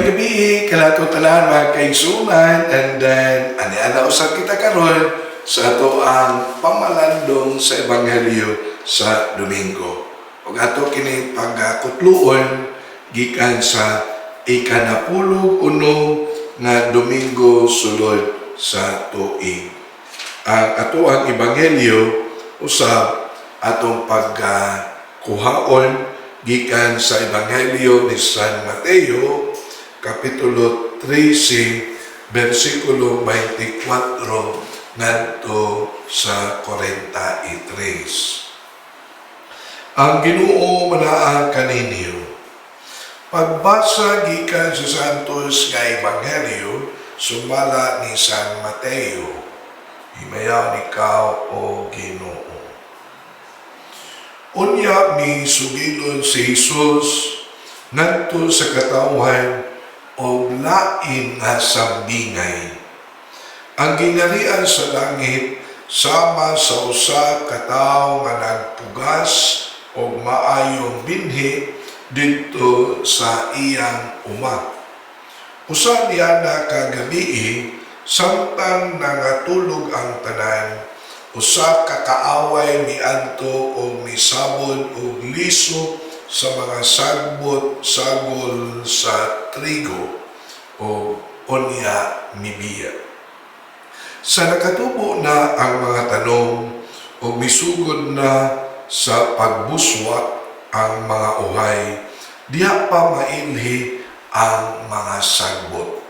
gabi, kalato tanan mga kaigsunan, and then, ani-ana usab kita karon sa ato ang pamalandong sa Ebanghelyo sa Domingo. Ug ato kini pagkutluon gikan sa ikanapulug-uno nga Domingo sulod sa tuig. Ang ato ang Ebanghelyo usab atong pagkuhaon gikan sa Ebanghelyo ni San Mateo, Kapitulo 13, versikulo 24 ngadto sa 43. Ang Ginoo manaa kaninyo. Pagbasa gikan sa Santos nga Ebanghelyo sumala ni San Mateo. Himayaw ikaw o Ginoo. Unya mi sugilon si Jesus ngadto sa katawhan o lain nga sambingay. Ang gingharian sa langit sama sa usa ka tawo nga nagpugas og maayong binhi didto sa iyang uma. Usa niya na kagabi samtang nangatulog ang tanan, usa ka kaaway miadto og misabod og liso sa mga sagol sa trigo o onya mibiya. Sa nakatubo na ang mga tanong o misugod na sa pagbuswak ang mga uhay, diha pa mailhi ang mga sagbot.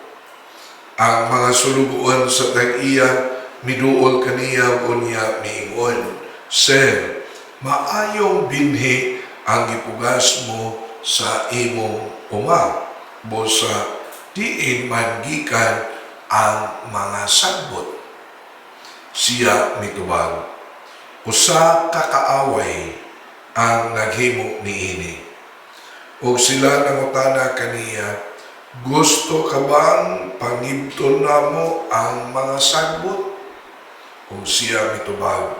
Ang mga suluguan sa tag-iya miduol kaniya unya miingon, Sir, maayong binhi ang ipugas mo sa imong uma, bosa diin man gikan ang mga sagbot. Siya mitubag, usa ka kaaway ang naghimo niini. Og sila nangutana kaniya, gusto ka bang pangibton namo ang mga sagbot? Kung siya mitubag,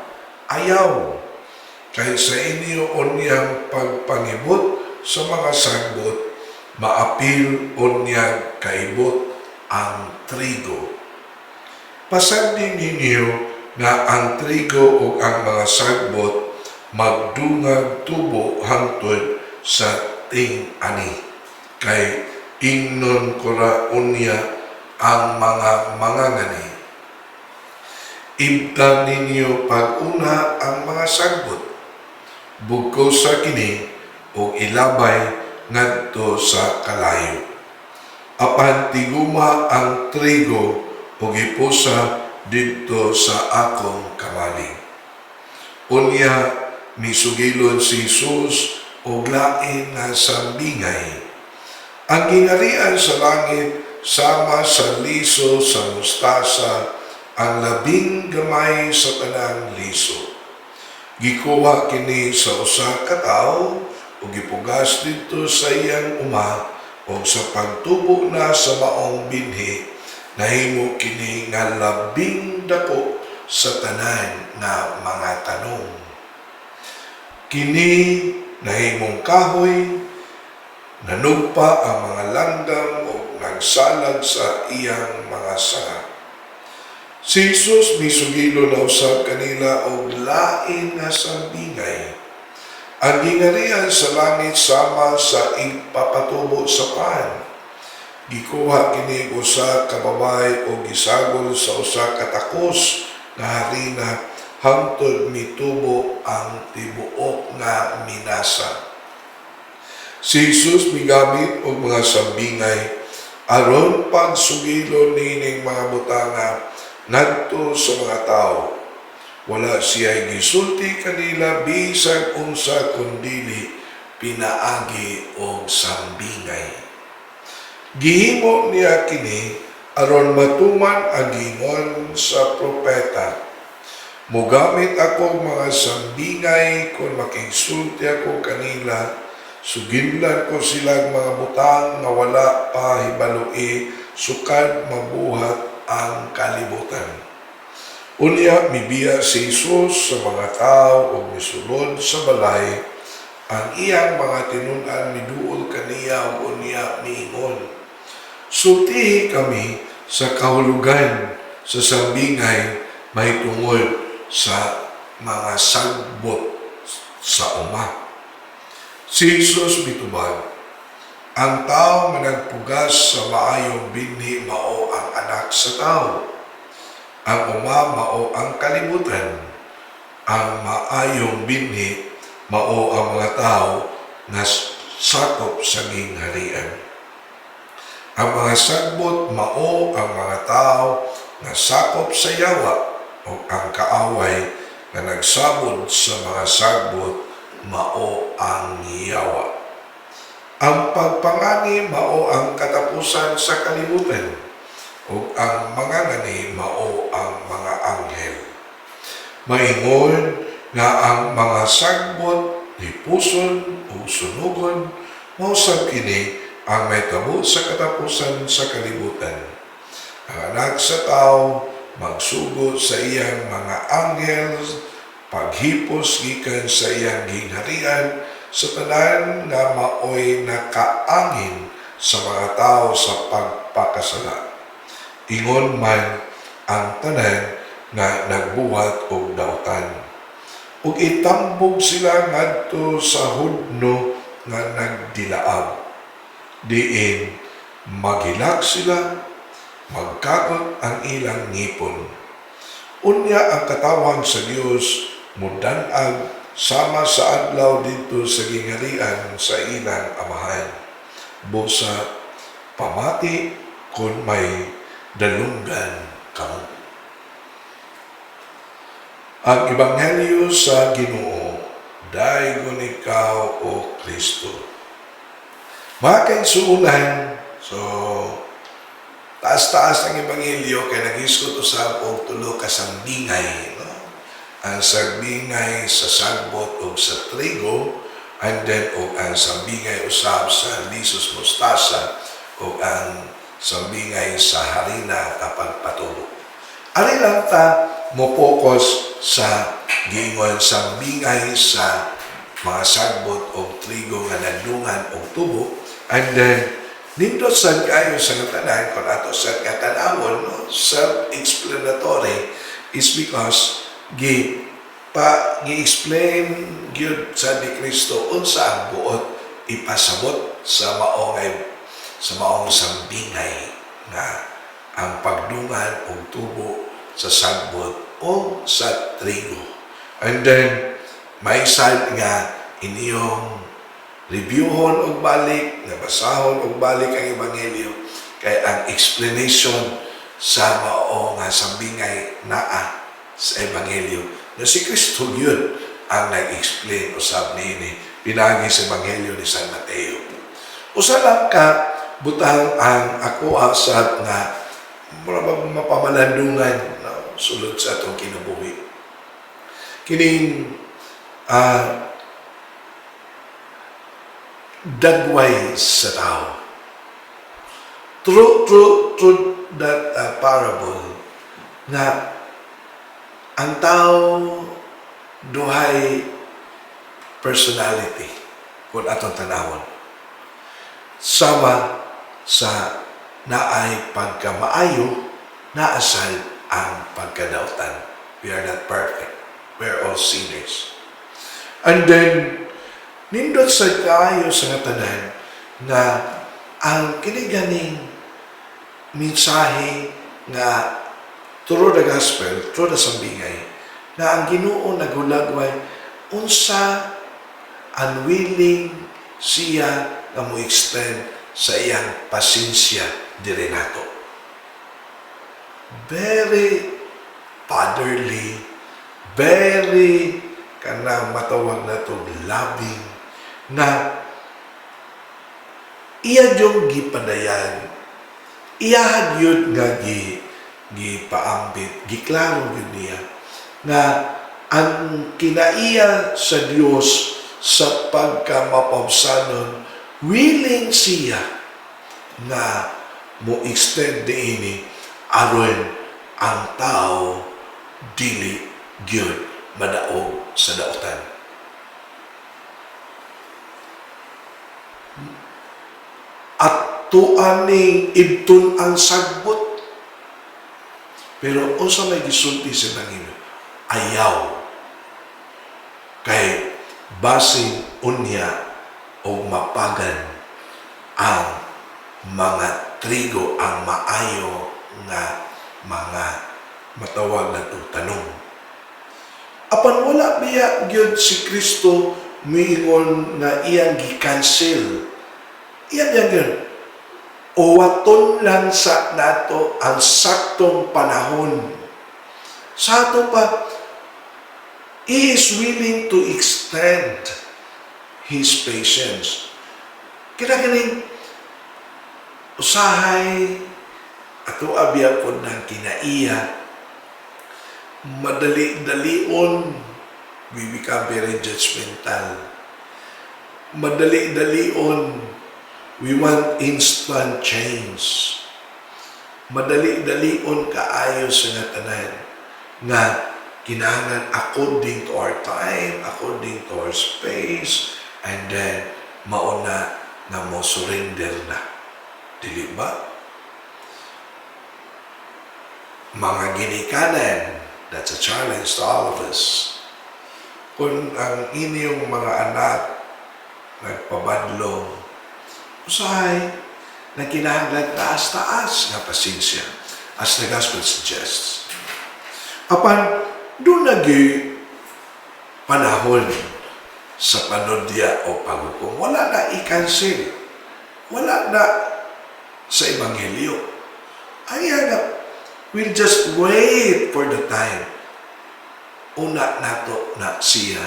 ayaw, kay sa inyo unyang pagpangibot sa mga sagbot, maapil unyang kaibot ang trigo. Pasagdi ninyo nga ang trigo o ang mga sagbot magdungag tubo hangtod sa ting-ani, kay ingnon kura unya ang mga mangangani. Ibtan ninyo pag-una ang mga sagbot, bugko sa kini o ilabay ngadto sa kalayo. Apan tiguma ang trigo o gipusa didto sa akong kamali. Unya misugilon si Jesus o lain nga sambingay. Ang gingharian sa langit sama sa liso sa mustasa, ang labing gamay sa tanang liso. Gikuha kini sa usa ka tawo o gipugas dito sa iyang uma o sa pagtubo na sa maong binhi, nahimo kini nga labing dako sa tanan nga mga tanong. Kini nahimong kahoy, nanugpa ang mga langgam o nagsalag sa iyang mga sanga. Si Jesus misugilo na usab kanila og lain nga sambingay. Ang gingharian sa langit sama sa ipapatubo sa pan. Gikuha kini usa ka babay o gisagol sa usa ka takos nga harina hangtod mitubo ang tibuok nga minasa. Si Jesus migamit og mga sambingay aron pagsugilo nining mga butanga ngadto sa mga tao. Wala siya gisulti kanila bisag unsa kundili pinaagi og sambingay. Gihimo niya kini aron matuman ang gingon sa propeta. Mugamit ako mga sambingay kung makigsulti ako kanila, suginlan ko silang mga butang nga wala pa hibaloi sukad mabuhat ang kalibutan. Unya mibiya si Jesus sa mga tao o misulod sa balay, ang iyang mga tinun-an miduol kaniya o unya miingon, Sultihi kami sa kahulugan sa sambingay may tungod sa mga sagbot sa uma. Si Jesus mitubag, ang tao nga nagpugas sa maayong binhi mao ang anak sa tao. Ang uma mao ang kalibutan. Ang maayong binhi mao ang mga tao nga sakop sa gingharian. Ang mga sagbot mao ang mga tao nga sakop sa yawa o ang kaaway nga nagsabod sa mga sagbot mao ang yawa. Ang pagpangani mao ang katapusan sa kalibutan ug ang mga ngani mao ang mga anghel. Maingon nga ang mga sagbot hipuson o sunugon mao sab kini ang may tabo sa katapusan sa kalibutan. Ang anak sa tao magsugod sa iyang mga anghel, paghipos gikan sa iyang gingharian sa tanan nga maoy nakaangin sa mga tao sa pagpakasala. Ingon man ang tanan nga nagbuhat og dautan. Ug itambog sila ngadto sa hudno nga nagdilaab. Diin magilak sila, magkakot ang ilang ngipon. Unya ang katawan sa Dios mudan-ag sama sa adlaw dito sa gingharian sa ilang amahan. Busa pamati kung may dalunggan kamo. Ang Ebanghelyo sa Ginoo, daygon ikaw o Kristo. Mga kaigsuunan, so taas-taas ang Ebanghelyo kay nag-iskot usab og tulo ka sambingay, no? Ang sambingay sa sagbot o sa trigo, and then o ang sambingay usab sa lisos mustasa o ang sambingay sa harina kapag patubo. Ari lang ta mo focus sa giingon sambingay sa mga sagbot o trigo nga nagdungan o tubo, and then nindot sad kayo sa tanan kung ato sa katanawon, no? Self-explanatory is because gi-explain gyud sa ni Kristo unsa ang buot ipasabot sa maong sambingay nga ang pagdungan og tubo sa sagbot o sa trigo. And then may sad nga inyong reviewhon og balik, nabasahon og balik ang Ebanghelyo kay ang explanation sa mao nga sambingay naa sa Ebanghelyo na si Kristo yun ang nag-explain usab niini pinagi sa Ebanghelyo ni San Mateo. Usa lang ka butang ang ako asab nga mapamalandungan, no? Sulod sa atong kinabuhi. Kining dagway sa tao. Through that parable na ang tao duhay personality kung atong tanawon. Sama sa naay pagkamaayo, naasal ang pagkadautan. We are not perfect. We are all sinners. And then, nindot sa kaayo sa tanan na ang kiniganing mensahe nga through the gospel, through the sambingay, na ang Ginoo nagulagway unsa unwilling siya na mo extend sa iyang pasensya diri nato. Very fatherly, very kanang matawag na to loving, na iya yung gipadayan, iya yun nga gipaambit, giklaro yun niya, na ang kinaiya sa Dios sa pagkamapabsanon, willing siya na mo extend diini aron ang tao dili gyud madaog sa dautan. At tuan ning ibton ang sagbot. Pero unsa may gisulti sa Panginoon? Ayaw. Kay basing unya o mapagan ang mga trigo, ang maayo nga mga matawag na tanong. Apan wala biya gyud si Kristo miingon nga iyang gi-cancel. Iyan gyud. Uwaton lang sa nato ang saktong panahon. Sa ato pa, He is willing to extend His patience. Kaya ganing usahay ato abya po ng kinaiya, madali-dalion, we become very judgmental. Madali-dalion, we want instant change. Madali-dalion kaayo sa nga tanan nga kinahanglan according to our time, according to our space, and then mauna na mo surrender na. Dili ba? Mga ginikanan, that's a challenge to all of us. Kung ang inyong mga anak nagpabadlong, usahay na kinahanglan taas-taas nga pasensya, as the gospel suggests. Apan, doon nagi panahon sa panodya o paghukom. Wala na i-cancel. Wala na sa Ebanghelyo. Ang yaga, we'll just wait for the time. Una nato na siya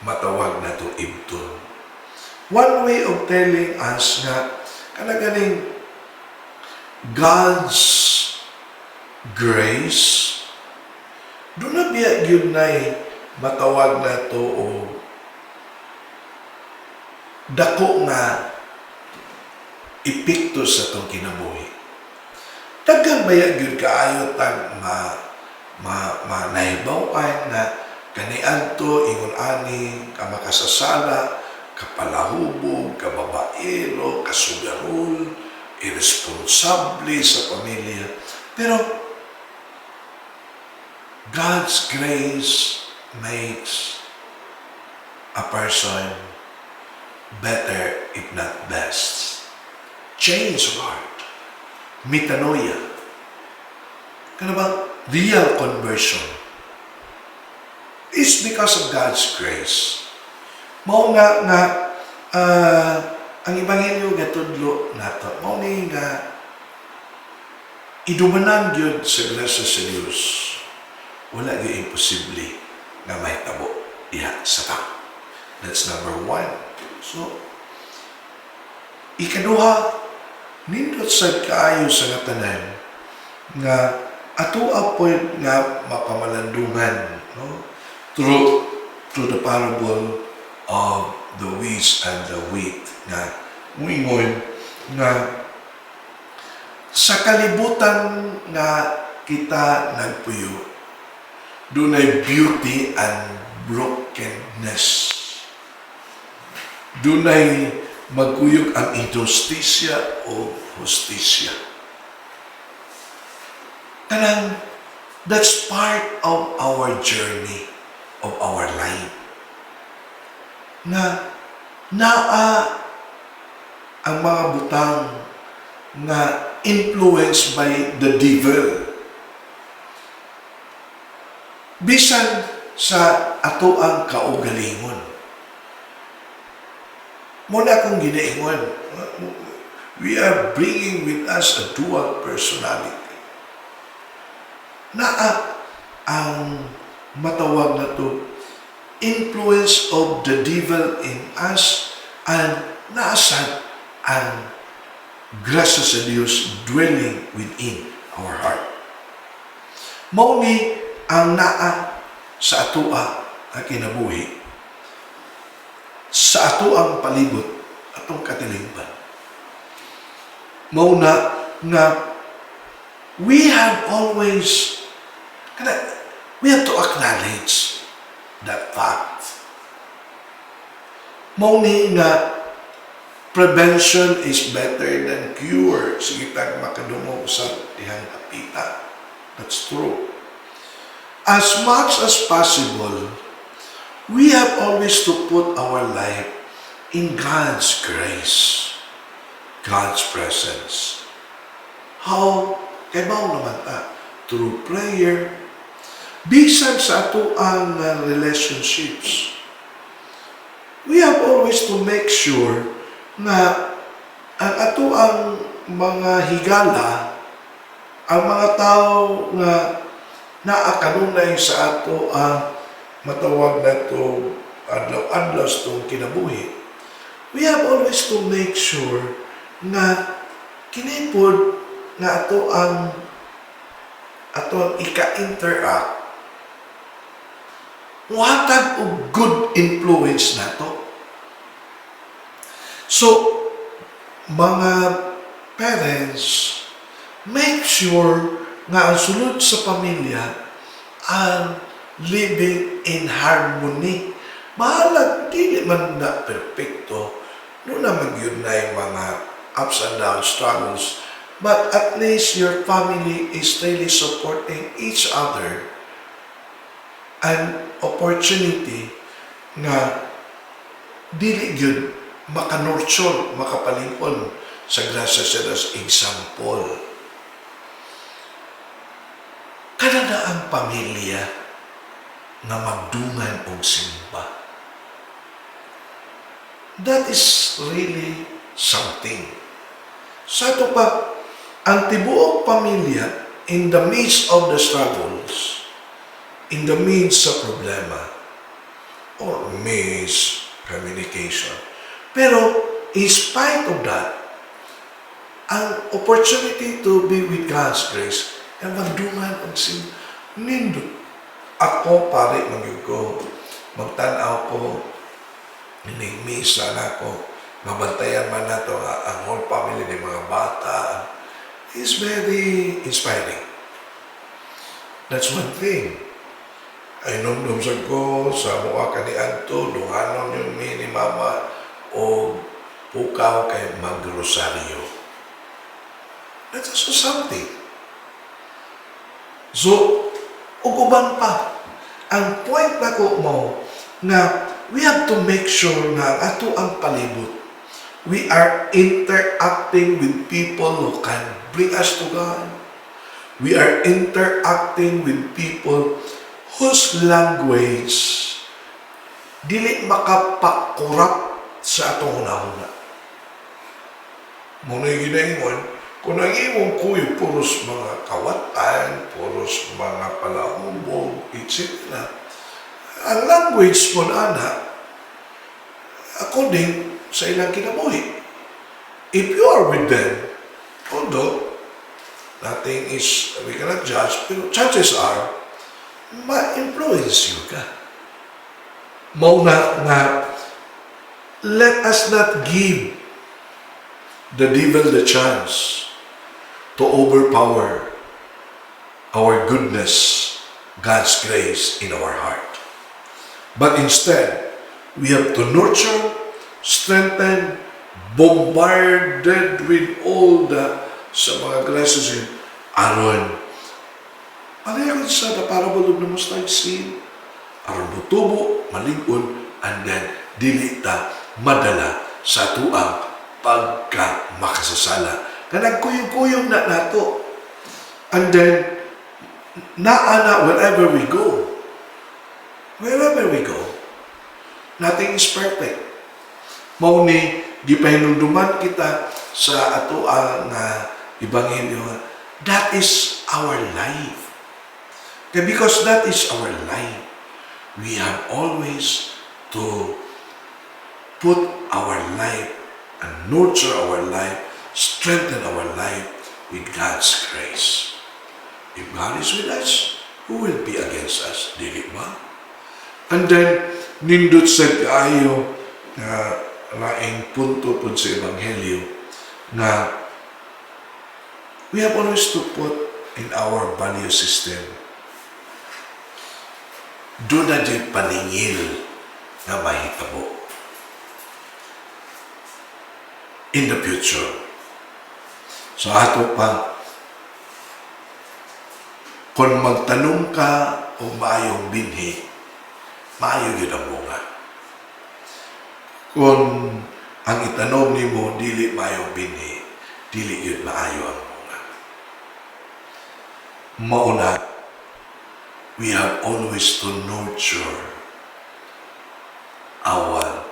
matawag na to ibton. One way of telling us nga kanaganing God's grace, doon na biya yun na'y matawag na to o dako nga ipikto sa itong kinabuhi. Dagang baya yun kaayo tag nahibawan na kanianto, ingon ani, kamakasasala, kapalahubog, kababaero, kasugarol, irresponsable sa pamilya. Pero God's grace makes a person better, if not best. Change of heart. Metanoia. Kano bang real conversion? It's because of God's grace. Mao nga ang Ebanghelyo gatudlo nato. Mao ni nga idumanan gyud sa grasya sa Dios. Wala gyud imposible nga mahitabo diha sa tao. That's number one. So, ikaduha, nindot sad kaayo sa ngatanan nga ato apoy nga mapamalandungan, no? Through the parable of the weeds and the wheat nga muingon nga sa kalibutan nga kita nagpuyo, dunay beauty and brokenness. Dunay magkuyog ang injustisya o hustisya. Kanang that's part of our journey, of our life. Na naa ang mga butang nga influenced by the devil. Bisan sa ato ang kaugalingon. Muna akong ginaingon, we are bringing with us a dual personality. Naa ang matawag na to, influence of the devil in us, and naasad ang grasya sa Diyos dwelling within our heart. Mao ni ang naa sa atoa ang kinabuhi, sa ato ang palibot, atong katilingban. Mao na nga we have to acknowledge that fact. Mao ni nga prevention is better than cure. Sige tag makadungog sa dihang kapita. That's true. As much as possible, we have always to put our life in God's grace, God's presence. How? Kay mao naman ta? Through prayer, bisan sa ato ang relationships. We have always to make sure na ang ato ang mga higala, ang mga tao nga naakanunay sa ato ang matawag na ito adlaw-adlaw itong kinabuhi. We have always to make sure na kinipod na ato ang ika-interact watag og good influence nato. So, mga parents, make sure nga ang sulod sa pamilya ang living in harmony. Mahalag, di man na perfecto. Noon naman yun na yung mga ups and downs, struggles. But at least your family is really supporting each other. An opportunity nga dili yun makanurture, makapalingkon sa grasya sa example. Kada na ang pamilya na magdungan og simba. That is really something. Sa ito pa, ang tibuok pamilya in the midst of the struggles, in the midst sa problema, or miscommunication. Pero, in spite of that, ang opportunity to be with God's grace, ang magdungan ang nindot. Ako, pare, magtanaw ko, minigmisa na ako, mabantayan man na ito, ang whole family ng mga bata, is very inspiring. That's one thing. Ay numdumsag ko sa mukha ka ni Anto, dunganon yun ni Mama, o pukaw kay mag-rosaryo. That's also something. So, uguban pa. Ang point na ko mo, na we have to make sure na ato ang palibot. We are interacting with people who can bring us to God. We are interacting with people whose language dili makapakurap sa atong hunahuna. Muna yung ginaingon, kung ang imong kuyo, puros mga kawatan, puros mga palahubog, etc. Ang language mo na according sa ilang kinabuhi. If you are with them, although nothing is, we cannot judge, pero chances are, ma-influence you ka. Mauna nga, let us not give the devil the chance to overpower our goodness, God's grace in our heart. But instead, we have to nurture, strengthen, bombarded with all the sa mga graces aron. Pareho sa the parable of the mustard seed, aron butubo, malingkon, and then dili ta madala sa tuang pagka makasasala. Kanang kuyog-kuyog na nato. And then, naana wherever we go. Wherever we go, nothing is perfect. Mao ni gipahinumduman kita sa ato ang ebanghelyo. That is our life. Okay, because that is our life, we have always to put our life and nurture our life, strengthen our life with God's grace. If God is with us, who will be against us? Dili ba? And then, nindot sa kaayo na laing punto po sa Ebanghelyo na we have always to put in our value system. Doon na dyan paningil na mahitabo. in the future. So ato pa, kung magtanong ka o maayong binhi, maayo yun ang bunga. Kung ang itanom ni mo, dili maayong binhi, dili yun maayo ang bunga. Mauna, we have always to nurture our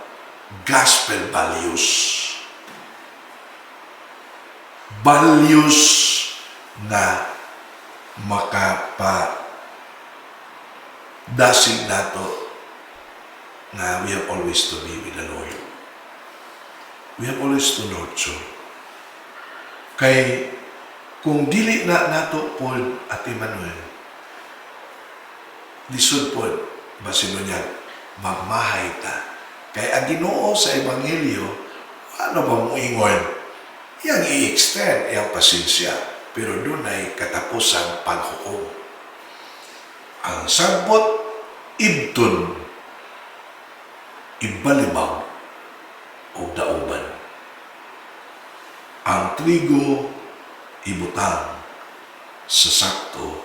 gospel values. Values na makapa-dasig nato na we have always to be with the Lord. We have always to nurture. Kay kung dili na nato po at Emmanuel, lisod po, basino niya, magmahay ta. Kay ang Ginoo sa Ebanghelyo, ano ba mo ingon? Yang i-extend, yang pasensya, pero doon ay katapusang paghukom. Ang sagbot, ibton, ibalibaw, o dauban. Ang trigo, ibutang sa sakto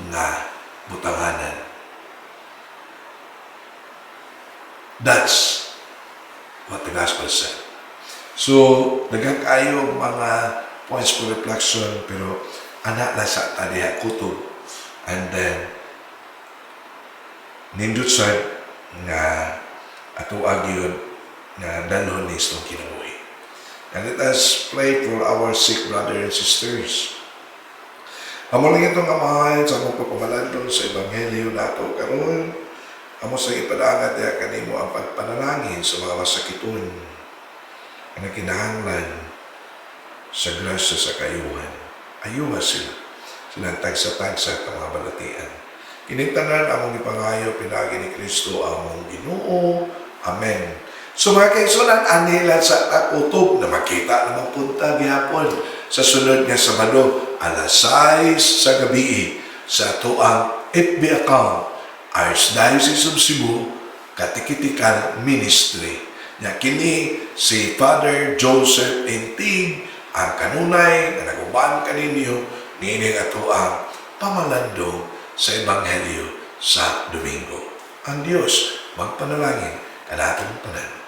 na butanganan. That's what the gospel said. So, daghang kayo mga points for reflection, pero anak na sa tadiha kutob. And then, nindot sa nga ato agyon nga dalhon ni itong kinabuhi. And let us pray for our sick brothers and sisters. Amo lang itong amahan sa mong pagpamalandon sa Ebanghelyo nato karon. Amo sa ipadangat ya kanimo ang pagpanalangin sa mga masakiton ang kinahanglan sa grasya sa kayuhan. Ayuha sila. Silang tagsa-tagsa ang mga balatian. Kinintanan among ipangayo pinagi ni Kristo among Ginoo. Amen. So mga kaigsunan, anilan sa takutob na makita na magpunta gihapon sa sunod nga Sabado, alas 6 sa gabi sa tuang FB account, Archdiocese of Cebu Catechetical Ministry. Nya kini si Father Joseph Intig ang kanunay na naguban kaninyo nining ato ang pamalandong sa Ebanghelyo sa Domingo. Ang Diyos magpanalangin kanatong tanan.